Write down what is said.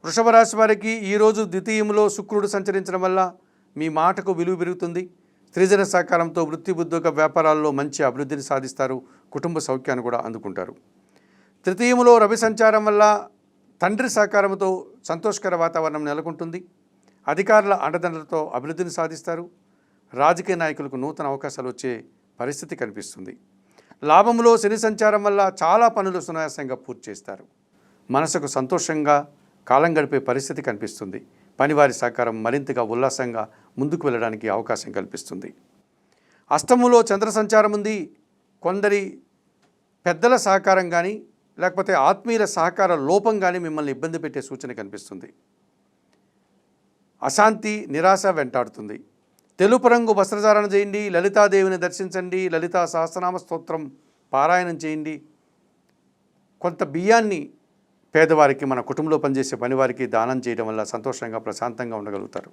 వృషభ రాశి వారికి ఈరోజు ద్వితీయంలో శుక్రుడు సంచరించడం వల్ల మీ మాటకు విలువ పెరుగుతుంది. స్త్రీజన సహకారంతో వృత్తి ఉద్యోగ వ్యాపారాల్లో మంచి అభివృద్ధిని సాధిస్తారు. కుటుంబ సౌఖ్యాన్ని కూడా అందుకుంటారు. తృతీయంలో రవి సంచారం వల్ల తండ్రి సహకారంతో సంతోషకర వాతావరణం నెలకొంటుంది. అధికారుల అండదండలతో అభివృద్ధిని సాధిస్తారు. రాజకీయ నాయకులకు నూతన అవకాశాలు వచ్చే పరిస్థితి కనిపిస్తుంది. లాభంలో శని సంచారం వల్ల చాలా పనులు సునాయాసంగా పూర్తి చేస్తారు. మనసుకు సంతోషంగా కాలం గడిపే పరిస్థితి కనిపిస్తుంది. పనివారి సహకారం మరింతగా ఉల్లాసంగా ముందుకు వెళ్ళడానికి అవకాశం కల్పిస్తుంది. అష్టమంలో చంద్ర సంచారం ఉంది. కొందరి పెద్దల సహకారం కానీ లేకపోతే ఆత్మీయుల సహకార లోపం కానీ మిమ్మల్ని ఇబ్బంది పెట్టే సూచన కనిపిస్తుంది. అశాంతి నిరాశ వెంటాడుతుంది. తెలుపు రంగు వస్త్రధారణ చేయండి. లలితాదేవిని దర్శించండి. లలితా సహస్రనామ స్తోత్రం పారాయణం చేయండి. కొంత బియ్యాన్ని పేదవారికి, మన కుటుంబంలో పనిచేసే పనివారికి దానం చేయడం వల్ల సంతోషంగా ప్రశాంతంగా ఉండగలుగుతారు.